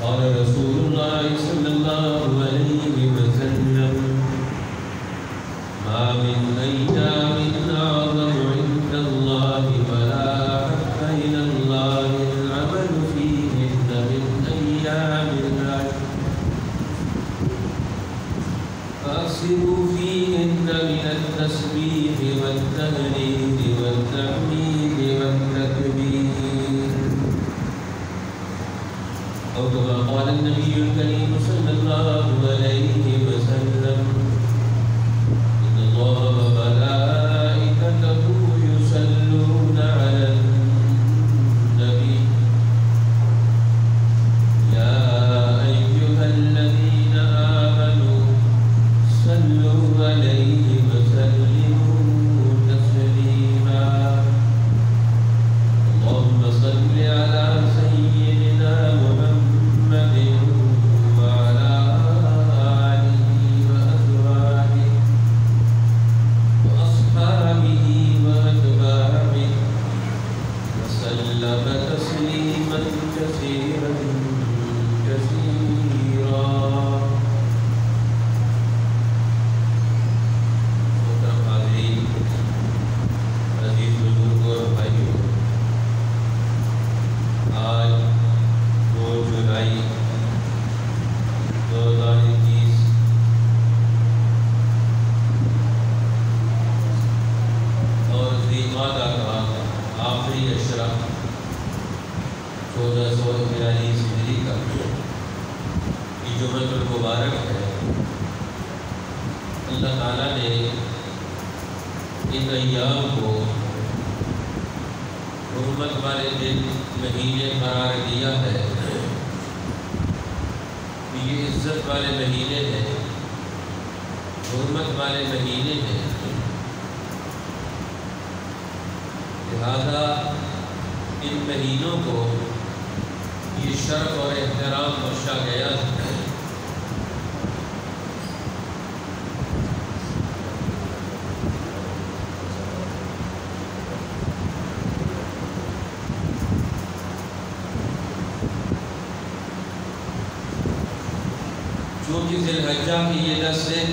قال رسول الله صلى الله عليه وسلم ما من أيام أعظم عند الله ولا أحب إلى الله العمل فيهن من أيام العشر فأكثروا فيهن من التسبيح والتهليل والتحميد والتكبير أو كما قال النبي الكريم صلى الله عليه وسلم إن الله وملائكته يصلون على النبي يا أيها الذين آمنوا صلوا عليه وسلموا تسليما اللهم صل على سيدنا محمد وعلى آله وأزواجه وأصحابه وأتباعه وسلم تسليما كثيرا كثيرا محترم حاضرین، عزیز بزرگوں اور بھائیوں، آج 2 جولائی 2021 اور ذی-القعدہ کا آخری عشرہ 1442 ہجری کا یہ جمعہ المبارک ہے۔ اللہ تعالیٰ نے ان ایام کو حرمت والے دن مہینے قرار دیا ہے۔ یہ عزت والے مہینے ہیں، حرمت والے مہینے ہیں، لہذا ان مہینوں کو یہ شرف اور احترام بخشا گیا ہے۔ چونکہ ذی الحجہ کی یہ 10 دن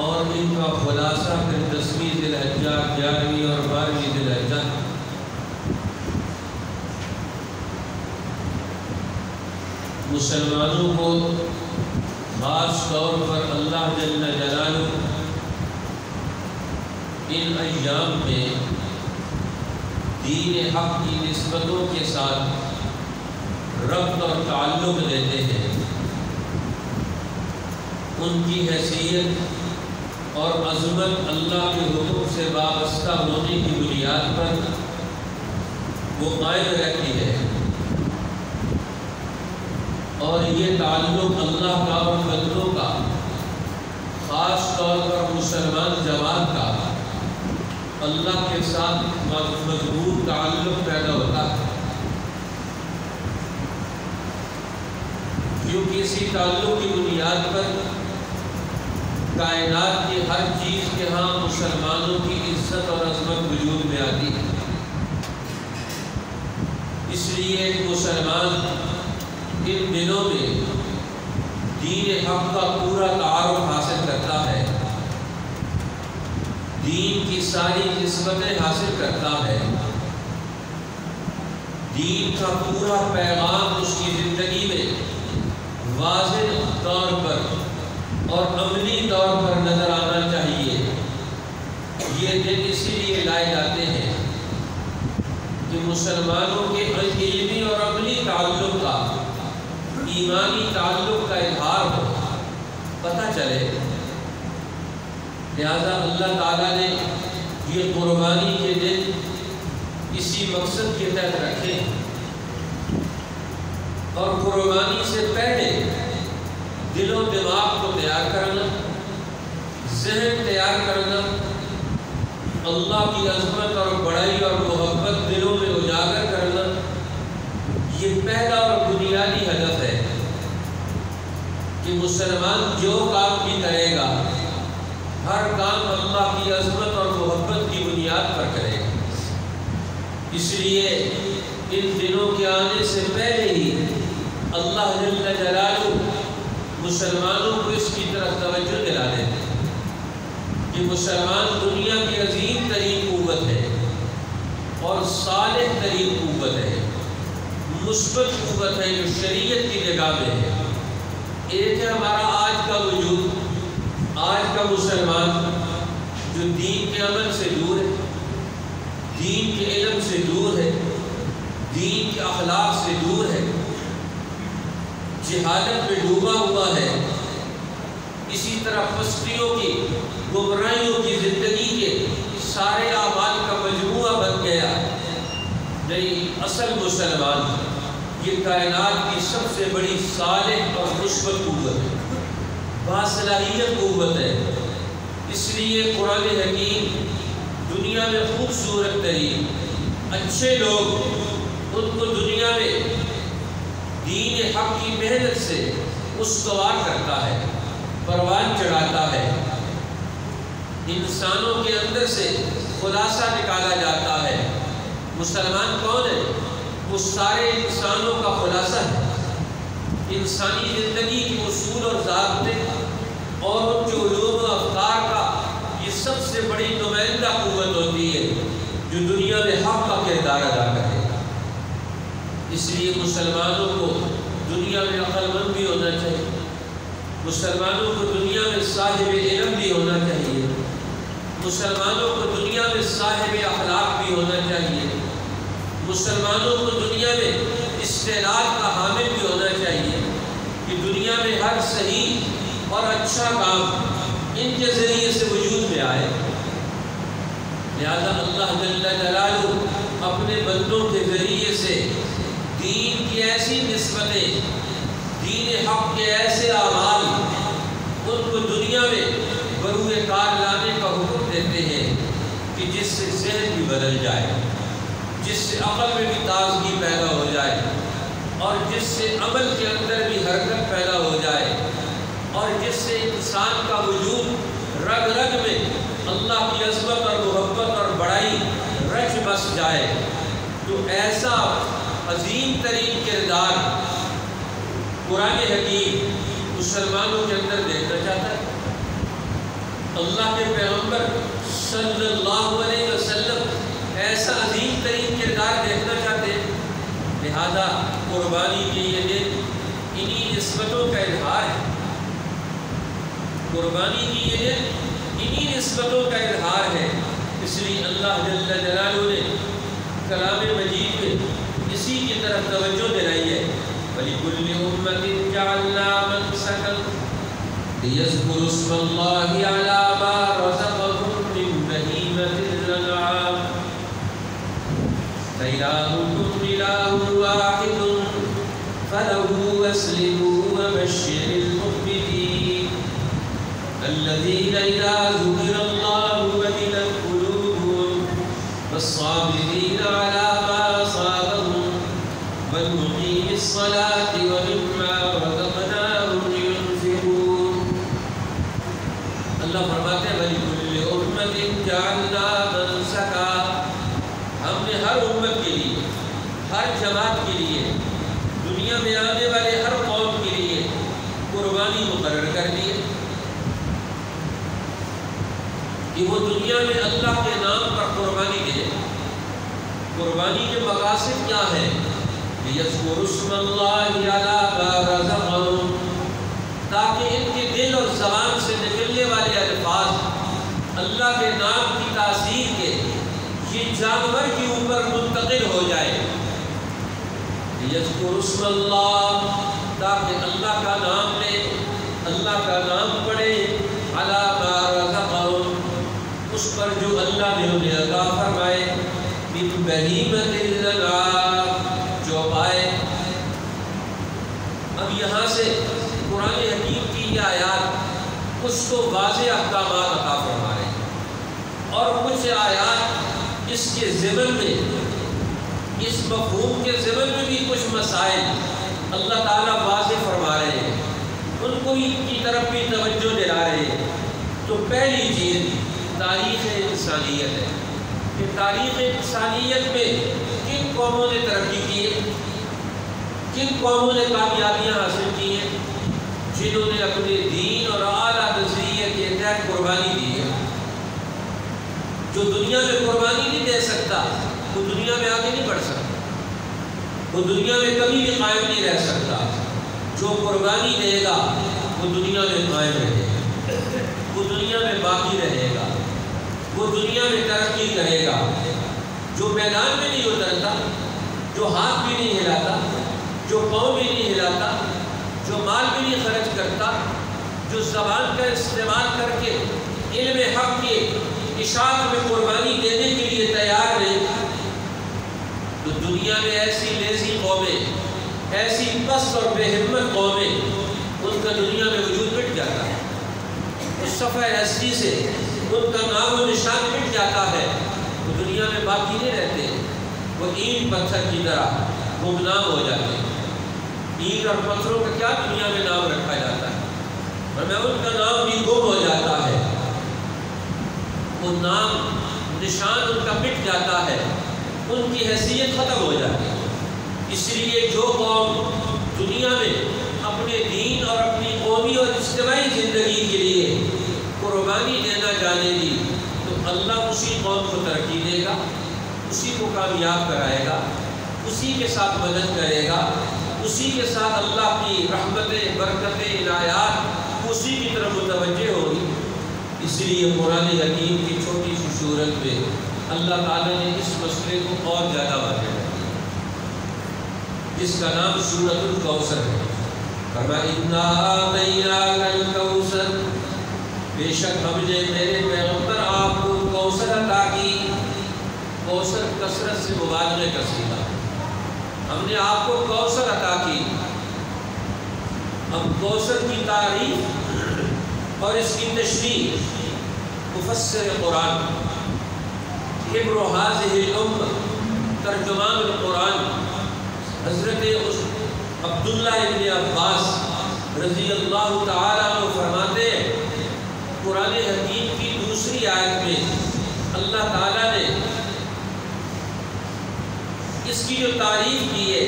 اور ان کا خلاصہ پھر 10ویں ذی الحجہ، 11ویں اور 12ویں ذی الحجہ، مسلمانوں کو خاص طور پر اللہ جل جلالہ ان ایام میں دین حق کی نسبتوں کے ساتھ ربط اور تعلق دیتے ہیں۔ ان کی حیثیت اور عظمت اللہ کے حکم سے وابستہ ہونے کی بنیاد پر وہ قائم رہتی ہے، اور یہ تعلق اللہ کا اور بندوں کا، خاص طور پر مسلمان جماعت کا اللہ کے ساتھ مضبوط تعلق پیدا ہوتا ہے، کیونکہ اسی تعلق کی بنیاد پر کائنات کی ہر چیز کے ہاں مسلمانوں کی عزت اور عظمت وجود میں آتی ہے۔ اس لیے ایک مسلمان ان دنوں میں دین حق کا پورا تعارف حاصل کرتا ہے، دین کی ساری نسبتیں حاصل کرتا ہے، دین کا پورا پیغام اس کی زندگی میں واضح طور پر اور عملی طور پر نظر آنا چاہیے۔ یہ دن اسی لیے لائے جاتے ہیں کہ مسلمانوں کے علمی اور عملی تعلق کا، ایمانی تعلق کا اظہار ہو، پتہ چلے۔ لہذا اللہ تعالیٰ نے یہ قربانی کے دن اسی مقصد کے تحت رکھے، اور قربانی سے پہلے دل و دماغ کو تیار کرنا، ذہن تیار کرنا، اللہ کی عظمت اور بڑائی اور محبت دلوں میں اجاگر کرنا، یہ پہلا اور بنیادی ہدف ہے کہ مسلمان جو کام بھی کرے گا ہر کام اللہ کی عظمت اور محبت کی بنیاد پر کرے گا۔ اس لیے ان دنوں نبیوں کے آنے سے پہلے ہی اللہ جل جلالہ مسلمانوں کو اس کی طرف توجہ دلا دیتے کہ مسلمان دنیا کی عظیم ترین قوت ہے اور صالح ترین قوت ہے، مثبت قوت ہے جو شریعت کی نگاہ میں ہے۔ ایک ہے ہمارا آج کا وجود، آج کا مسلمان جو دین کے عمل سے دور ہے، دین کے علم سے دور ہے، دین کے اخلاق سے دور ہے، جہالت میں ڈوبا ہوا ہے، اسی طرح پستیوں کی گمراہیوں کی زندگی کے سارے اعمال کا مجموعہ بن گیا۔ نہیں، اصل مسلمان یہ کائنات کی سب سے بڑی صالح اور مثبت قوت ہے، باصلاحیت قوت ہے۔ اس لیے قرآن حکیم دنیا میں خوبصورت ترین اچھے لوگ ان کو دنیا میں دین حق کی محنت سے استوار کرتا ہے، پروان چڑھاتا ہے، انسانوں کے اندر سے خلاصہ نکالا جاتا ہے۔ مسلمان کون ہے؟ وہ سارے انسانوں کا خلاصہ ہے۔ انسانی زندگی کے اصول اور ضابطے اور ان کے علوم و افکار کا یہ سب سے بڑی نمائندہ قوت ہوتی ہے جو دنیا میں حق کا کردار ادا کرے۔ اس لیے مسلمانوں کو دنیا میں عقل مند بھی ہونا چاہیے، مسلمانوں کو دنیا میں صاحب علم بھی ہونا چاہیے، مسلمانوں کو دنیا میں صاحب اخلاق بھی ہونا چاہیے، مسلمانوں کو دنیا میں استعداد کا حامل بھی ہونا چاہیے کہ دنیا میں ہر صحیح اور اچھا کام ان کے ذریعے سے وجود میں آئے۔ لہذا اللہ جل جلالہ اپنے بندوں کے ذریعے سے دین کی ایسی نسبتیں، دین حق کے ایسے اعمال ان کو دنیا میں بروئے کار لانے کا حکم دیتے ہیں کہ جس سے ذہن بھی بدل جائے، جس سے عقل میں بھی تازگی پیدا ہو جائے، اور جس سے عمل کے اندر بھی حرکت پیدا ہو جائے، اور جس سے انسان کا وجود رگ رگ میں اللہ کی عظمت اور محبت اور بڑائی رچ بس جائے۔ تو ایسا عظیم ترین کردار قرآن حکیم مسلمانوں کے اندر دیکھنا چاہتا ہے۔ اللہ کے پیغمبر صلی اللہ علیہ وسلم ایسا عظیم ترین کردار دیکھنا چاہتے ہیں۔ لہذا قربانی کے یہ دن انہی نسبتوں کا اظہار ہے، قربانی کی یہ دن انہی نسبتوں کا اظہار ہے۔ اس لیے اللہ جل جلالہ نے کلام مجید میں اسی کی طرف توجہ دلائی ہے۔ وَلِكُلِّ أُمَّةٍ جَعَلْنَا مَنسَكًا لِيَذْكُرُوا اسْمَ اللَّهِ عَلَى مَا رَزَقَهُم مِّن بَهِيمَةِ الْأَنْعَامِ فَإِلَٰهُكُمْ إِلَٰهٌ وَاحِدٌ فَلَهُ أَسْلِمُوا وَبَشِّرِ الْمُخْبِتِينَ الَّذِينَ إِذَا ذُكِرَ اللَّهُ وَجِلَتْ قُلُوبُهُمْ وَالصَّابِرِينَ عَلَى مَا أَصَابَهُمْ وَالْمُقِيمِي الصَّلَاةِ وَمِمَّا رَزَقْنَاهُمْ يُنْفِقُونَ۔ اللہ فرماتے ہیں وَلِكُلِّ أُمَّةٍ جَعَلْنَا مَنسَكًا، ہم نے ہر امت کے لیے، ہر جماعت کے لیے، دنیا میں آنے والے ہر قوم کے لیے قربانی مقرر کر دی ہے کہ وہ دنیا میں اللہ کے نام پر قربانی دے۔ قربانی کے مقاصد کیا ہیں؟ لِيَذْكُرُوا اسْمَ اللَّهِ عَلَى مَا رَزَقَهُمْ، تاکہ ان کے دل اور زبان سے نکلنے والے الفاظ اللہ کے نام کی تاثیر کے یہ جانور کے اوپر منتقل ہو جائے۔ لِيَذْكُرُوا اسْمَ اللَّهِ، تاکہ اللہ کا نام لے، اللہ کا نام پڑھے، عَلَى مَا رَزَقَهُمْ، اس پر جو اللہ نے انہیں عطا فرمائے، مِن بَهِیمَةِ الْأَنْعَامِ، جو پائے۔ اب یہاں سے قرآن حکیم کی یہ آیات کچھ تو واضح احکامات عطا فرما رہے ہیں، اور کچھ آیات اس کے ضمن میں، اس مفہوم کے ضمن میں بھی کچھ مسائل اللہ تعالیٰ واضح فرما رہے ہیں، ان کو کی طرف بھی توجہ دلا رہے ہیں۔ تو پہلی چیز تاریخ انسانیت ہے کہ تاریخ انسانیت میں کن قوموں نے ترقی کی ہے، قوموں نے کامیابیاں حاصل کی ہیں جنہوں نے اپنے دین اور اعلیٰ نظریے کے تحت قربانی دی ہے. جو دنیا میں قربانی نہیں دے سکتا وہ دنیا میں آگے نہیں بڑھ سکتا، وہ دنیا میں کبھی بھی قائم نہیں رہ سکتا. جو قربانی دے گا وہ دنیا میں قائم رہے گا، وہ دنیا میں باقی رہے گا، وہ دنیا میں ترقی کرے گا. جو میدان میں نہیں اترتا، جو ہاتھ بھی نہیں ہلاتا، جو پاؤں بھی نہیں ہلاتا، جو مال بھی نہیں خرچ کرتا، جو زبان کا استعمال کر کے علم حق کے اشاعت میں قربانی دینے کے لیے تیار نہیں، تو دنیا میں ایسی لیزی قومیں، ایسی پست اور بے ہمت قومیں، ان کا دنیا میں وجود مٹ جاتا ہے. اس صفحہ ہستی سے ان کا نام و نشان مٹ جاتا ہے. وہ دنیا میں باقی نہیں رہتے، وہ اینٹ پتھر کی طرح گمنام ہو جاتے ہیں. اینٹ اور پتھروں کا کیا دنیا میں نام رکھا جاتا ہے، اور ان کا نام بھی گم ہو جاتا ہے. وہ نام نشان ان کا مٹ جاتا ہے، ان کی حیثیت ختم ہو جاتی ہے. اس لیے جو قوم دنیا میں اپنے دین اور اپنی قومی اور اجتماعی زندگی کے لیے قربانی دینا جانے گی تو اللہ اسی قوم کو ترقی دے گا، اسی کو کامیاب کرائے گا، اسی کے ساتھ مدد کرے گا، اسی کے ساتھ اللہ کی رحمتیں، برکتیں، عنایات اسی کی طرف متوجہ ہوگی. اس لیے قرآن حکیم کی چھوٹی سی صورت میں اللہ تعالیٰ نے اس مسئلے کو اور زیادہ واضح کر دیا، جس کا نام سورۃ الکوثر ہے. فرمایا اِنَّا أَعْطَيْنَاكَ الْكَوْثَرَ، بے شک ہم نے میرے پیغمبر آپ کو کوثر عطا کی. کوثر کثرت سے مبالغے کا صیغہ، ہم نے آپ کو کوثر عطا کی. اب کوثر کی تعریف اور اس کی تشریح مفسر قرآن حبر هذه الأمة ترجمان القرآن حضرت عبداللہ ابن عباس رضی اللہ تعالیٰ عنہ فرماتے ہیں قرآن حکیم کی دوسری آیت میں اللہ تعالیٰ نے اس کی جو تعریف کی ہے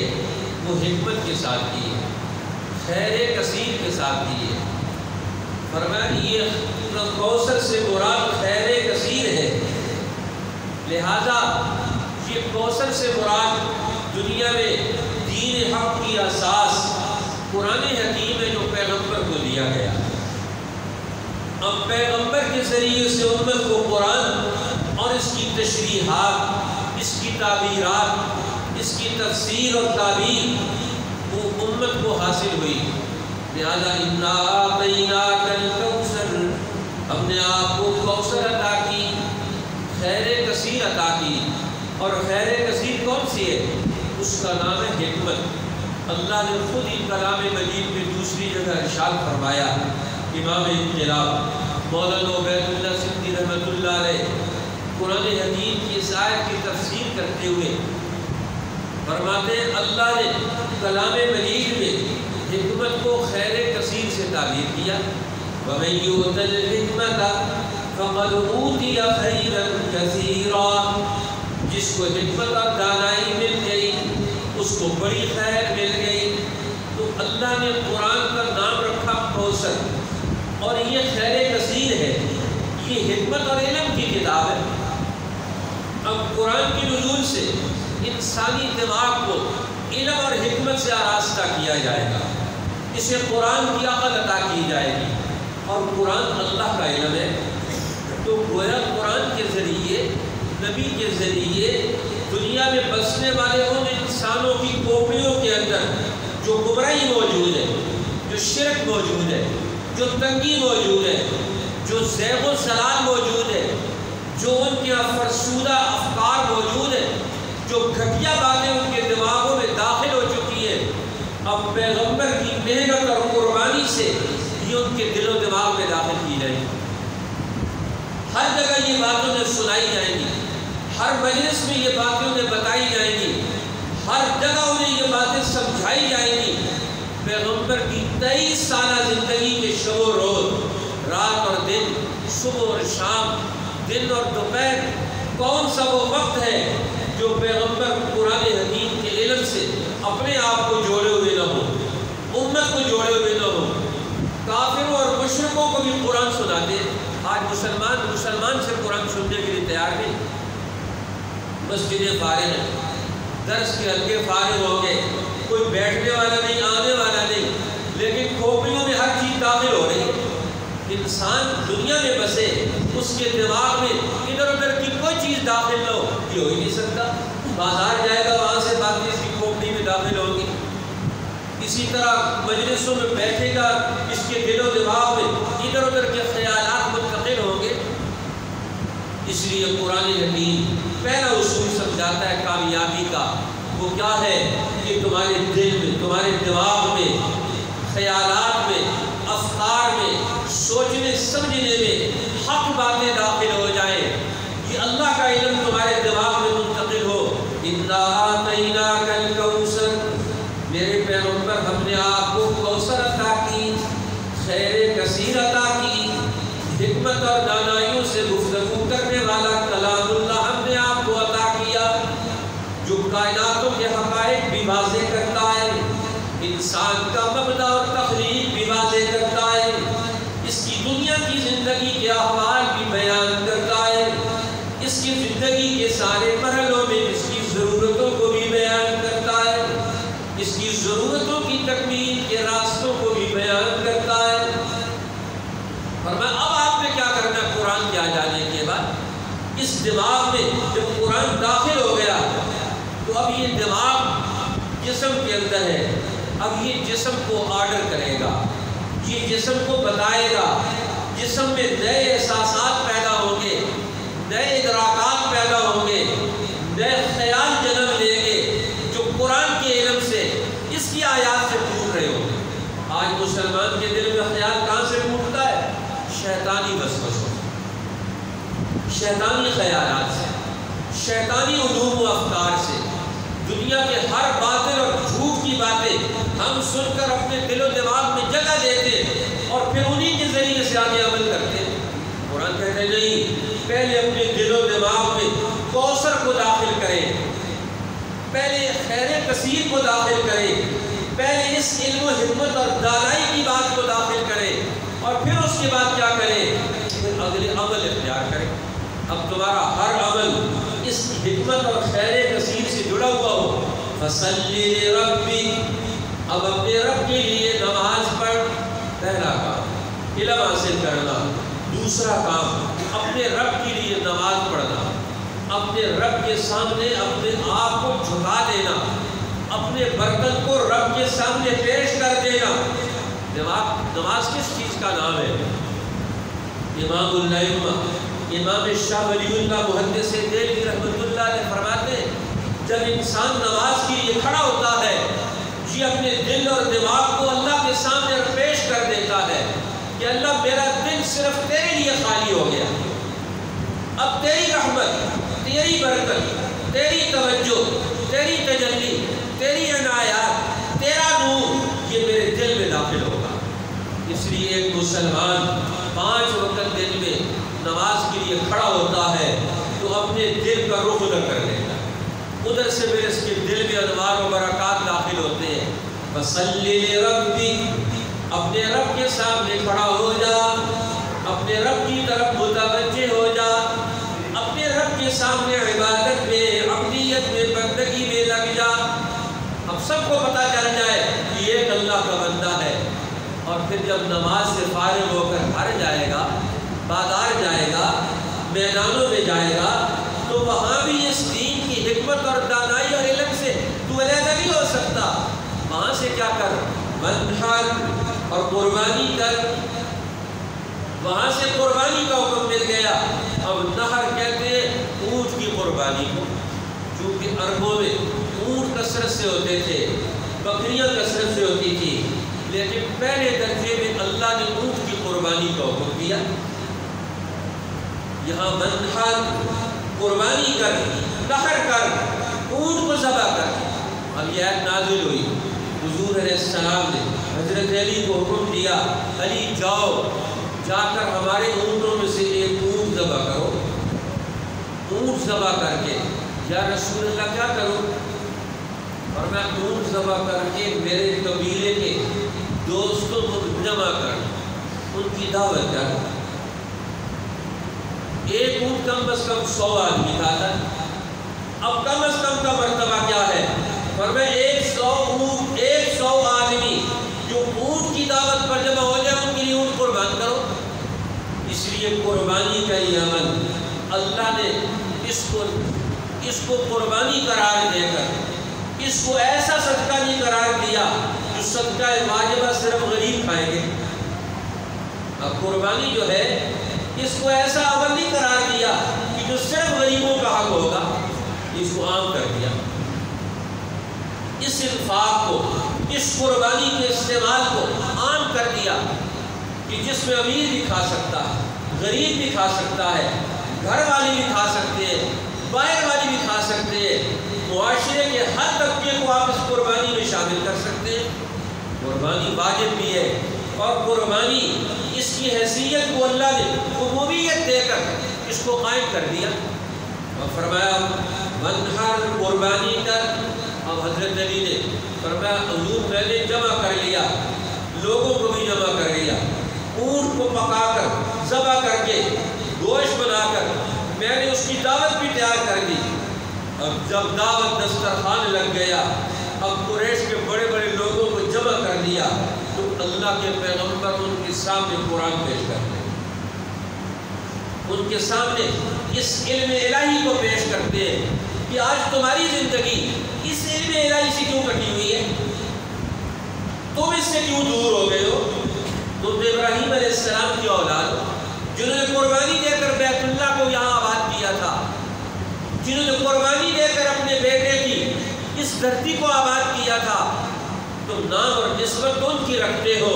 وہ حکمت کے ساتھ کی ہے، خیر کثیر کے ساتھ کی ہے. فرمایا یہ کوثر سے مراد خیر کثیر ہے، لہذا یہ کوثر سے مراد دنیا میں دین حق کی اساس قرآن حکیم ہے جو پیغمبر کو دیا گیا. اب پیغمبر کے ذریعے سے امت کو قرآن اور اس کی تشریحات، اس کی تعبیرات، اس کی تفسیر اور تعبیر وہ امت کو حاصل ہوئی. لہذا اِنَّا أَعْطَيْنَاكَ الْكَوْثَرَ، ہم نے آپ کو کوثر عطا کی، خیر کثیر عطا کی. اور خیر کثیر کون سی ہے؟ اس کا نام ہے حکمت. اللہ نے خود ہی کلام مجید میں دوسری جگہ ارشاد فرمایا. امام انقلاب مولانا عبید اللہ سندھی رحمۃ اللہ علیہ قرآن حکیم کی اس آیت کی تفسیر کرتے ہوئے فرماتے ہیں اللہ نے کلام مجید میں حکمت کو خیر کثیر سے تعبیر کیا. وَمَن يُؤْتَ الْحِكْمَةَ فَقَدْ أُوتِيَ خَيْرًا كَثِيرًا، جس کو حکمت اور دانائی مل گئی اس کو بڑی خیر مل گئی. تو اللہ نے قرآن کا نام رکھا کوثر، اور یہ خیر کثیر ہے، یہ حکمت اور علم کی کتاب ہے. اب قرآن کی نزول سے انسانی دماغ کو علم اور حکمت سے آراستہ کیا جائے گا، اسے قرآن کی عقل عطا کی جائے گی، اور قرآن اللہ کا علم ہے. تو گویا قرآن کے ذریعے، نبی کے ذریعے دنیا میں بسنے والے ان انسانوں کی کوپڑیوں کے اندر جو گمراہی موجود ہے، جو شرک موجود ہے، جو تنگی موجود ہے، جو زیغ و ضلال موجود ہے، جو ان کے فرسودہ افکار موجود ہیں، جو گھٹیا باتیں ان کے دماغوں میں داخل ہو چکی ہیں، اب پیغمبر کی محنت اور قربانی سے یہ ان کے دل و دماغ میں داخل کی جائیں گی. ہر جگہ یہ باتیں انہیں سنائی جائیں گی، ہر مجلس میں یہ باتیں انہیں بتائی جائیں گی، ہر جگہ انہیں یہ باتیں سمجھائی جائیں گی. پیغمبر کی 23 سالہ زندگی کے شب و روز، رات اور دن، صبح اور شام، دن اور دوپہر، کون سا وہ وقت ہے جو پیغمبر قرآن حکیم کے علم سے اپنے آپ کو جوڑے ہوئے نہ قرآن سناتے. آج مسلمان سے قرآن سننے کے لیے تیار نہیں. مسجدیں فارغ ہیں, درس کے حلقے فارغ ہو گئے, کوئی بیٹھنے والا نہیں, آنے والا نہیں, لیکن کھوپڑیوں میں ہر چیز داخل ہو رہی ہے. انسان دنیا میں بسے, اس کے دماغ میں ادھر ادھر کی کوئی چیز داخل نہ ہو, یہ ہو ہی نہیں سکتا. بازار جائے گا, وہاں سے باتیں اس کی کھوپڑی میں داخل ہوگی. اسی طرح مجلسوں میں بیٹھے گا, اس کے دل و دماغ میں ادھر ادھر کے خیالات منتقل ہوں گے. اس لیے قرآن حکیم پہلا اصول سمجھاتا ہے کامیابی کا. وہ کیا ہے کہ تمہارے دل میں, تمہارے دماغ میں, خیالات میں, افکار میں, سوچنے سمجھنے میں حق باتیں داخل ہو جائیں. یہ اللہ کا علم تمہارے دماغ میں منتقل ہو. اِنَّا أَعْطَيْنَاكَ الْكَوْثَرَ, میرے پیغمبر ہم نے آپ کو کوثر عطا کی, خیر کثیر عطا کی, حکمت اور دانائیوں سے گفتگو کرنے والا کلام اللہ ہم نے آپ کو عطا کیا, جو کائناتوں کے حقائق بھی واضح کرتا ہے, انسان کا مبدا اور تخلیق بھی واضح کرتا ہے, اس کی دنیا کی زندگی کے احوال بھی بیان کرتا ہے, اس کی زندگی کے سارے مرحلوں میں اس کی ضرورتوں کو بھی بیان کرتا ہے, اس کی ضرورتوں کی تکمیل کے راستوں کو بھی بیان کرتا ہے. فرمایا اب آپ نے کیا کرنا ہے قرآن کے آ جانے کے بعد؟ اس دماغ میں جب قرآن داخل ہو گیا تو اب یہ دماغ جسم کے اندر ہے, اب یہ جسم کو آرڈر کرے گا, یہ جسم کو بتائے گا, جسم میں نئے احساسات پیدا ہوں گے, نئے ادراکات پیدا ہوں گے, نئے خیال جنم لیں گے جو قرآن کے علم سے, اس کی آیات سے پھوٹ رہے ہوں گے. آج مسلمان کے دل میں خیال کہاں سے پھوٹتا ہے؟ شیطانی وسوسوں, شیطانی خیالات سے, شیطانی علوم و افکار سے. دنیا کے ہر باطل اور جھوٹ کی باتیں ہم سن کر اپنے دل و دماغ میں جگہ دیتے اور پھر انہی کے ذریعے سے آگے عمل کرتے. قرآن کہتے نہیں, پہلے اپنے دل و دماغ میں کوثر کو داخل کریں, پہلے خیر کثیر کو داخل کریں, پہلے اس علم و حکمت اور دانائی کی بات کو داخل کریں, اور پھر اس کے بعد کیا کریں؟ پھر اگلے عمل اختیار کریں. اب تمہارا ہر عمل اس حکمت اور خیر کثیر سے جڑا ہوا ہو. فَصَلِّ لِرَبِّكَ, اب اپنے رب کے لیے نماز پڑھ. پہلا کام علم حاصل کرنا, دوسرا کام اپنے رب کے لیے نماز پڑھنا, اپنے رب کے سامنے اپنے آپ کو جھکا دینا, اپنے برتن کو رب کے سامنے پیش کر دینا. نماز کس چیز کا نام ہے؟ امام الائمہ امام شاہ ولی اللہ محدث دہلوی رحمۃ اللہ علیہ فرماتے ہیں جب انسان نماز کے لیے کھڑا ہوتا ہے یہ اپنے دل اور دماغ کو اللہ کے سامنے پیش کر دیتا ہے کہ اللہ میرا دل صرف تیرے لیے خالی ہو گیا, اب تیری رحمت, تیری برکت, تیری توجہ, تیری تجلی, تیری عنایات, تیرا نور یہ میرے دل میں داخل ہوگا. اس لیے ایک مسلمان 5 وقت دن میں نماز کے لیے کھڑا ہوتا ہے تو اپنے دل کا رخ ادھر کر لیتا ہے, ادھر سے میرے اس کے دل میں انوار و برکات داخل ہوتے ہیں. فَصَلِّ لِرَبِّكَ, اپنے رب کے سامنے کھڑا ہو جا, اپنے رب کی طرف متوجہ ہو جا, اپنے رب کے سامنے عبادت میں, عبدیت میں, بندگی میں لگ جا. اب سب کو پتہ چل جائے کہ یہ ایک اللہ کا بندہ ہے. اور پھر جب نماز سے فارغ ہو کر گھر جائے گا, بازار جائے گا, میدانوں میں جائے گا, تو وہاں بھی اس دین کی حکمت اور دانائی اور علم سے تو علیحدہ نہیں ہو سکتا. وہاں سے کیا کر, منحر اور قربانی کر. وہاں سے قربانی کا حکم مل گیا. اب نہر کہتے ہیں اونٹ کی قربانی کو, چونکہ عربوں میں اونٹ کثرت سے ہوتے تھے, بکریاں کثرت سے ہوتی تھی, لیکن پہلے درجے میں اللہ نے اونٹ کی قربانی کا حکم دیا. یہاں منحر قربانی کر, نہر کر, اونٹ کو ذبح کر. اب یہ آیت نازل ہوئی, حضور علیہ السلام نے حضرت علی کو حکم دیا, علی جاؤ, جا کر ہمارے اونٹوں میں سے ایک اونٹ ذبح کرو. اونٹ ذبح کر کے, یا رسول اللہ کیا کروں؟ اور میں اونٹ ذبح کر کے میرے قبیلے کے دوستوں کو جمع کر, ان کی دعوت کر, ایک اونٹ کم از کم 100 آدمی کھاتا ہے. اب کم از کم کا مرتبہ کیا ہے؟ فرمایا 100 آدمی جو اونٹ کی دعوت پر جمع ہو جائے ان کے لیے اونٹ قربان کرو. اس لیے قربانی کا یہ عمل اللہ نے اس کو قربانی قرار دے کر اس کو ایسا صدقہ نہیں قرار دیا جو صدقہ واجبہ صرف غریب کھائیں گے. اب قربانی جو ہے اس کو ایسا عمل نہیں قرار دیا کہ جو صرف غریبوں کا حق ہوگا، اس کو عام کر دیا. اس انفاق کو، اس قربانی کے استعمال کو عام کر دیا کہ جس میں امیر بھی کھا سکتا ہے، غریب بھی کھا سکتا ہے، گھر والے بھی کھا سکتے ہیں، باہر والے بھی کھا سکتے ہیں. معاشرے کے ہر طبقے کو آپ اس قربانی میں شامل کر سکتے ہیں. قربانی واجب بھی ہے اور قربانی اس کی حیثیت کو اللہ نے عمومیت دے کر اس کو قائم کر دیا اور فرمایا منہر قربانی کر. اب حضرت علی نے فرمایا حضور میں نے جمع کر لیا، لوگوں کو بھی جمع کر لیا، اونٹ کو پکا کر ذبح کر کے گوشت بنا کر میں نے اس کی دعوت بھی تیار کر دی. اب جب دعوت دسترخوان لگ گیا، اب قریش کے بڑے بڑے لوگوں کو جمع کر دیا تو اللہ کے پیغمبر ان کے سامنے قرآن پیش کرتے ہیں، ان کے سامنے اس علم الہی کو پیش کرتے ہیں کہ آج تمہاری زندگی اس علم الہی سے کیوں کٹی ہوئی ہے؟ تم اس سے کیوں دور ہو گئے ہو؟ تم ابراہیم علیہ السلام کی اولاد ہو، جنہوں نے قربانی دے کر بیت اللہ کو یہاں آباد کیا تھا، جنہوں نے قربانی دے کر اپنے بیٹے کی اس دھرتی کو آباد کیا تھا. تم نام اور نسبت ان کی رکھتے ہو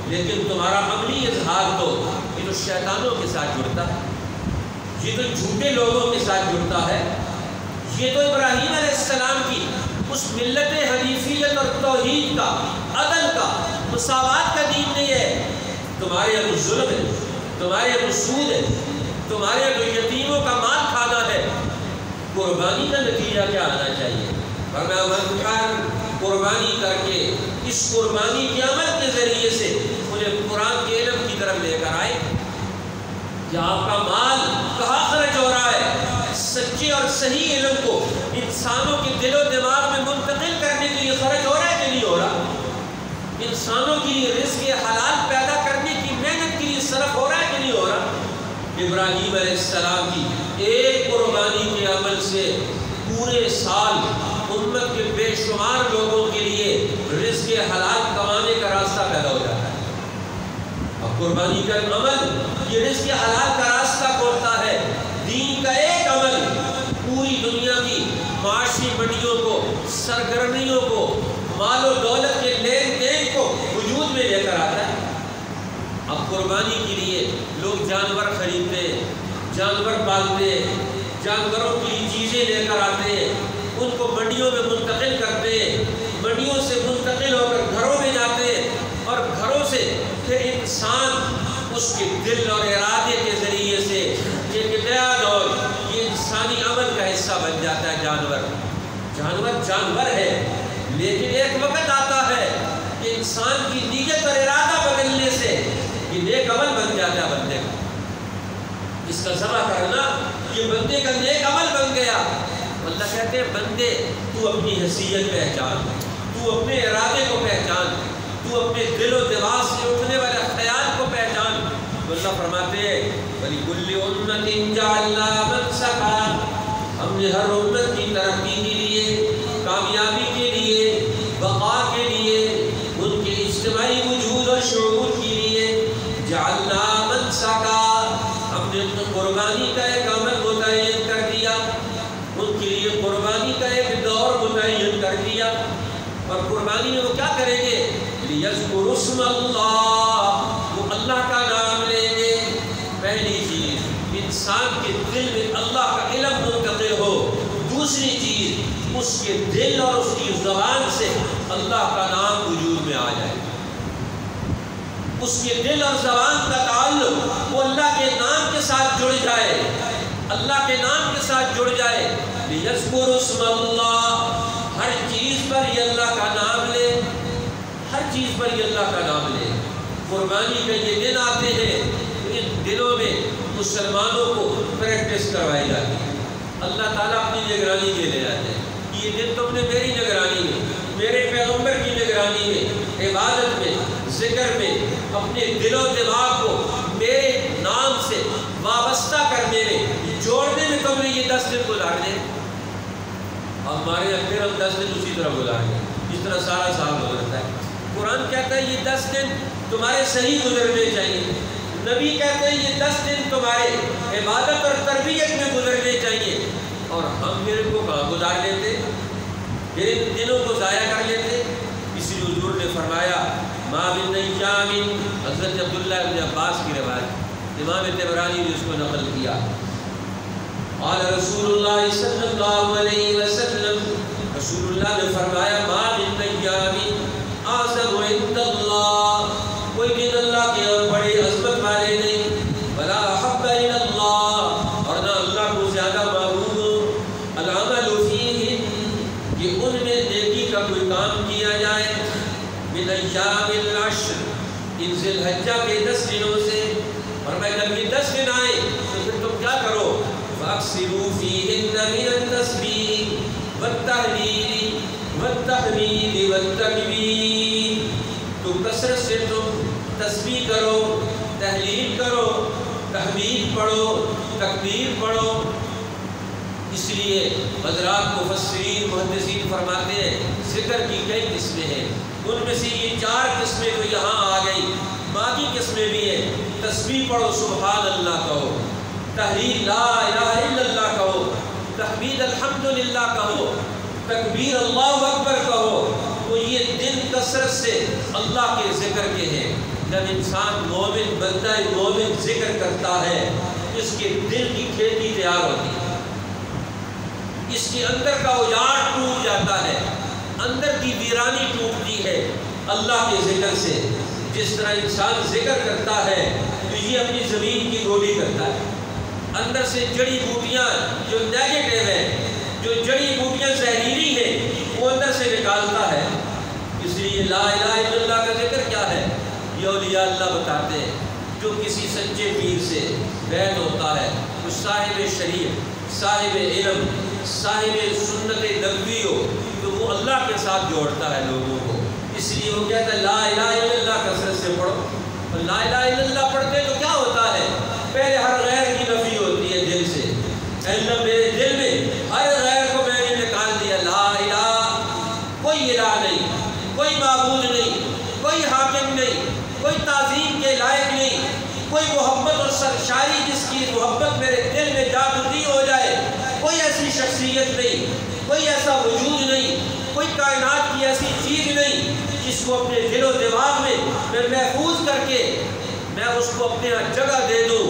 لیکن تمہارا عملی اظہار تو یہ تو شیطانوں کے ساتھ جڑتا ہے، یہ تو جھوٹے لوگوں کے ساتھ جڑتا ہے. یہ تو ابراہیم علیہ السلام کی اس ملت حنیفیت اور توحید کا، عدل کا، مساوات کا دین نہیں ہے. تمہارے یہاں ظلم ہے، تمہارے یہاں سود ہے، تمہارے یہاں یتیموں کا مال کھانا ہے. قربانی کا نتیجہ کیا آنا چاہیے؟ فرمایا قربانی کر کے اس قربانی کے عمل کے ذریعے سے انہیں قرآن کے علم کی طرف لے کر آئے کہ آپ کا مال کہاں خرچ ہو رہا ہے. سچے اور صحیح علم کو انسانوں کے دل و دماغ میں منتقل کرنے کے لیے خرچ ہو رہا ہے کہ نہیں ہو رہا؟ انسانوں کے لیے رزق حلال پیدا کرنے کی محنت کے لیے صرف ہو رہا ہے کہ نہیں ہو رہا؟ ابراہیم علیہ السلام کی ایک قربانی کے عمل سے پورے سال امت کے بے شمار لوگوں کے لیے رزق حلال کمانے کا راستہ پیدا ہو جاتا ہے. اب قربانی کا عمل یہ رزق حلال کا راستہ کھولتا ہے. دین کا ایک عمل پوری دنیا کی معاشی منڈیوں کو، سرگرمیوں کو، مال و دولت کے لین دین کو وجود میں لے کر آتا ہے. اب قربانی کے لیے لوگ جانور خریدتے ہیں، جانور پالتے ہیں، جانوروں کی چیزیں لے کر آتے ہیں، ان کو منڈیوں میں منتقل کرتے ہیں، منڈیوں سے منتقل ہو کر گھروں میں جاتے ہیں اور گھروں سے پھر انسان اس کے دل اور ارادے کے ذریعے سے ایک نیا دور یہ انسانی عمل کا حصہ بن جاتا ہے. جانور ہے لیکن ایک وقت آتا ہے کہ انسان کی نیت اور ارادہ بدلنے سے یہ نیک عمل بن جاتا ہے بندے کا. اس کا ذبح کرنا یہ بندے کا نیک عمل بن گیا. اللہ کہتے ہیں بندے تو اپنی حیثیت پہچان، تو اپنے ارادے کو پہچان، تو اپنے دل و دماغ سے اٹھنے والے خیال کو پہچان. تو اللہ فرماتے ہیں وَلِكُلِّ أُمَّةٍ جَعَلْنَا مَنسَكًا، ہم نے ہر امت کی ترقی کے لیے، کامیابی کے لیے، بقا کے لیے، ان کے اجتماعی وجود اور شعور کے لیے جعلنا منسکا، ہم نے قربانی کا ایک عمل متعین کر دیا، ان کے لیے قربانی کا ایک دور متعین کر دیا. اور قربانی میں وہ کیا کریں گے؟ لِيَذْكُرُوا اسْمَ اللَّهِ، وہ اللہ کا نام لیں گے. پہلی چیز انسان کے دل میں اللہ کا علم منتقل ہو. دوسری چیز اس کے دل اور اس کی زبان سے اللہ کا نام وجود میں آ جائے. اس کے دل اور زبان کا تعلق وہ اللہ کے نام کے ساتھ جڑ جائے، اللہ کے نام کے ساتھ جڑ جائے. لِيَذْكُرُوا اسْمَ اللَّهِ، ہر چیز پر یہ اللہ کا نام لے، ہر چیز پر یہ اللہ کا نام لے. قربانی کے یہ دن آتے ہیں تو ان دنوں میں مسلمانوں کو پریکٹس کروائی جاتی ہے۔ اللہ تعالیٰ اپنی نگرانی میں لے آتے ہیں کہ یہ دن تم نے میری نگرانی میں، میرے پیغمبر کی نگرانی میں، عبادت میں، ذکر میں، اپنے دل و دماغ کو میرے نام سے وابستہ کرنے میں، جوڑنے میں تم نے یہ 10 دن گزار دیں۔ ہمارے یہاں پھر ہم 10 دن اسی طرح گزار دیں جس طرح سارا سال گزرتا ہے۔ قرآن کہتا ہے یہ 10 دن تمہارے صحیح گزرنے چاہیے، نبی کہتے ہیں یہ 10 دن تمہارے عبادت اور تربیت میں گزرنے چاہیے، اور ہم پھر ان کو کہاں گزار لیتے، پھر ان دنوں کو ضائع کر لیتے۔ اس لیے حضور نے فرمایا ما من ایام، حضرت عبداللہ ابن عباس کی روایت، امام طبرانی نے اس کو نقل کیا، قال رسول اللہ صلی اللہ علیہ وسلم، رسول اللہ نے فرمایا ما من ایام اعظم عند اللہ، کوئی دن اللہ کے یہاں بڑے عظمت والے نہیں، ولا احب الی اللہ، اور نہ اللہ کو زیادہ محبوب ہو، العمل فیہ، کہ ان میں نیکی کا کوئی کام کیا جائے، من ایام العشر، ان ذی الحجہ کے 10 دنوں سے، اور میں جب یہ 10 دن آئے تو پھر تم کیا کرو، فاکثروا فیہن من التسبیح والتہلیل والتحمید والتکبیر، تو کثرت سے تم تسبیح کرو، تحلیل کرو، تحمید پڑھو، تکبیر پڑھو۔ اس لیے حضرات مفسرین محدثین فرماتے ہیں ذکر کی کئی قسمیں ہیں، ان میں سے یہ 4 قسمیں تو یہاں آ گئی، باقی قسمیں بھی ہیں۔ تسبیح پڑھو، سبحان اللہ کہو، تحلیل لا الہ الا اللہ کہو، تحمید الحمدللہ کہو، تکبیر اللہ اکبر کہو۔ تو یہ دن کثرت سے اللہ کے ذکر کے ہیں۔ جب انسان مومن بندہ مومن ذکر کرتا ہے، اس کے دل کی کھیتی تیار ہوتی ہے، اس کے اندر کا اجاڑ ٹوٹ جاتا ہے، اندر کی ویرانی ٹوٹتی ہے اللہ کے ذکر سے۔ جس طرح انسان ذکر کرتا ہے تو یہ اپنی زمین کی گوڑی کرتا ہے، اندر سے جڑی بوٹیاں جو نیگیٹو ہیں، جو جڑی بوٹیاں زہریلی ہیں، وہ اندر سے نکالتا ہے۔ اس لیے لا الہ الا اللہ کا ذکر کیا ہے، یہ اولیاء اللہ بتاتے ہیں، جو کسی سچے پیر سے بیعت ہوتا ہے، وہ صاحب شریعت، صاحب علم، صاحب سنت نبوی ہو، تو وہ اللہ کے ساتھ جوڑتا ہے لوگوں کو۔ اس لیے وہ کہتا ہے لا الہ الا اللہ کثرت سے پڑھو، اور لا الہ الا اللہ پڑھتے تو کیا ہوتا ہے، پہلے ہر غیر کی نفی ہوتی ہے دل سے، اے اللہ میرے دل میں ہر غیر کو میں نے نکال دیا، لا الہ، کوئی الہ نہیں، کوئی معبود نہیں، کوئی حاکم نہیں، کوئی تعظیم کے لائق نہیں، کوئی محبت اور سرشاری جس کی محبت میرے دل میں جاگتی ہو جائے، کوئی ایسی شخصیت نہیں، کوئی ایسا وجود نہیں، کوئی کائنات کی ایسی چیز نہیں جس کو اپنے دل و دماغ میں محفوظ کر کے میں اس کو اپنے یہاں جگہ دے دوں،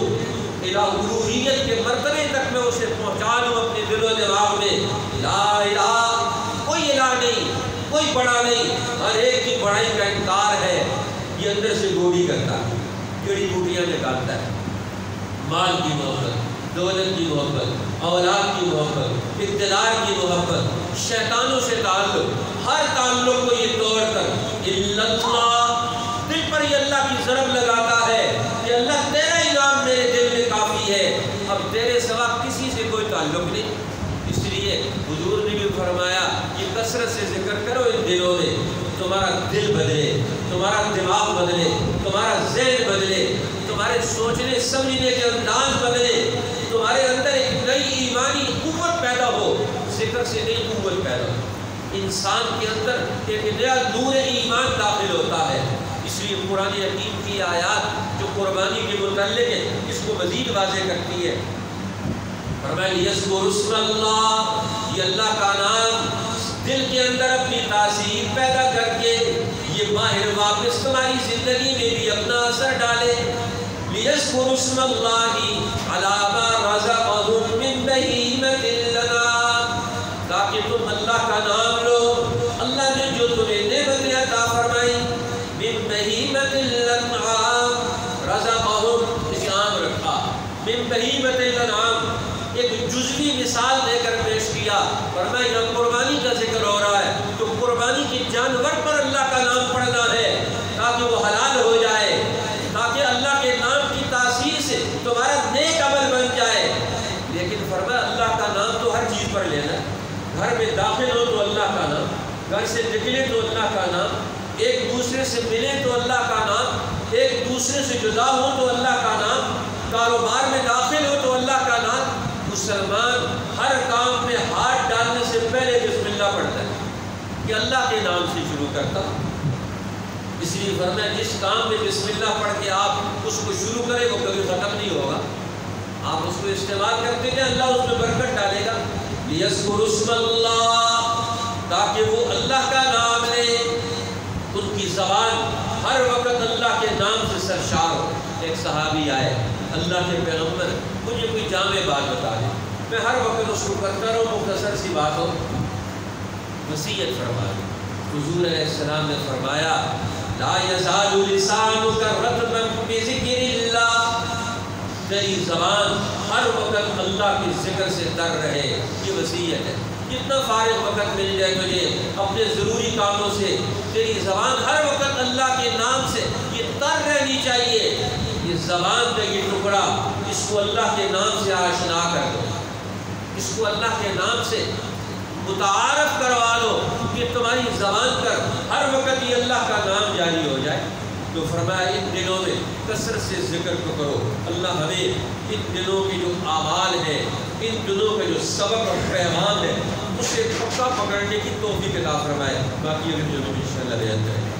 الوہیت کے مرتبے تک میں اسے پہنچا دوں اپنے دل و دماغ میں۔ لا الہ، کوئی الہ نہیں، کوئی بڑا نہیں، ہر ایک کی بڑائی کا انکار ہے، یہ اندر سے گوڑی کرتا ہے، جڑی بوٹیاں نکالتا ہے، مال کی محبت، دولت کی محبت، اولاد کی محبت، اقتدار کی محبت، شیطانوں سے تعلق، ہر تعلق کو یہ توڑ کر اللہ، دل پر یہ اللہ کی ضرب لگاتا ہے کہ اللہ تیرا انعام میرے دل میں کافی ہے، اب تیرے سوا کسی سے کوئی تعلق نہیں۔ اس لیے حضور نے بھی فرمایا یہ کثرت سے ذکر کرو ان دنوں میں، تمہارا دل بدلے، تمہارا دماغ بدلے، تمہارا ذہن بدلے، تمہارے سوچنے سمجھنے کے انداز بدلے، تمہارے اندر ایک نئی ایمانی قوت پیدا ہو، ذکر سے نئی قوت پیدا ہو، انسان کے اندر ایک نیا نور ایمان داخل ہوتا ہے۔ اس لیے قرآن حکیم کی آیات جو قربانی کے متعلق ہے اس کو مزید واضح کرتی ہے۔ فرمایا یذکر اسم اللہ، یہ اللہ کا نام دل کے اندر اپنی تاثیر پیدا کر کے یہ ماہر واپس تمہاری زندگی میں بھی اپنا اثر ڈالے۔ لیذکر اسم اللہ علی ما رزقہم من بہیمۃ الانعام، تاکہ تم اللہ کا نام لو، اللہ نے جو تمہیں نعمتیں عطا فرمائی، من بہیمۃ الانعام، رزقہم اسے عام رکھا، من بہیمۃ الانعام ایک جزوی مثال دے کر پیش کیا، فرمایا یہاں قربانی کا ذکر ہو رہا ہے تو قربانی کی جانور پر اللہ کا نام پڑھنا ہے تاکہ وہ حلال ہو جائے، تاکہ اللہ کے نام کی تاثیر سے تمہارا نیک سے نکلے تو اللہ کا نام، ایک دوسرے سے ملے تو اللہ کا نام، ایک دوسرے سے جدا ہو تو اللہ کا نام، کاروبار میں داخل ہو تو اللہ کا نام۔ مسلمان ہر کام میں ہاتھ ڈالنے سے پہلے بسم اللہ پڑھتا ہے کہ اللہ کے نام سے شروع کرتا۔ اس لیے فرمایا جس کام میں بسم اللہ پڑھ کے آپ اس کو شروع کریں وہ کبھی ختم نہیں ہوگا، آپ اس کو استعمال کرتے ہیں، اللہ اس میں برکت ڈالے گا۔ لِيَذْكُرُوا اسْمَ اللَّهِ، تاکہ وہ اللہ کا نام لے، ان کی زبان ہر وقت اللہ کے نام سے سرشار ہو۔ ایک صحابی آئے، اللہ کے پیغمبر مجھے کوئی جامع بات بتا دیں، میں ہر وقت اس کو کرتا رہوں، مختصر سی بات ہو۔ وصیت فرما دی حضور علیہ السلام نے فرمایا لا یزال لسانک رطبا بذکر اللہ، تیری زبان ہر وقت اللہ کے ذکر سے تر رہے۔ یہ وصیت ہے، جتنا فارغ وقت مل جائے تجھے اپنے ضروری کاموں سے، تیری زبان ہر وقت اللہ کے نام سے یہ تر رہنی چاہیے۔ یہ زبان کا یہ ٹکڑا، اس کو اللہ کے نام سے آشنا کر دو، اس کو اللہ کے نام سے متعارف کروا لو کہ تمہاری زبان پر ہر وقت یہ اللہ کا نام جاری ہو جائے۔ تو فرمایا ان دنوں میں کثرت سے ذکر کو کرو۔ اللہ ہمیں ان دنوں کے جو اعمال ہیں، ان دنوں کا جو سبق اور پیغام ہے، اسے پکا پکڑنے کی توفیق عطا فرمائے۔ باقی اگلے دنوں میں انشاءاللہ بیان کریں گے۔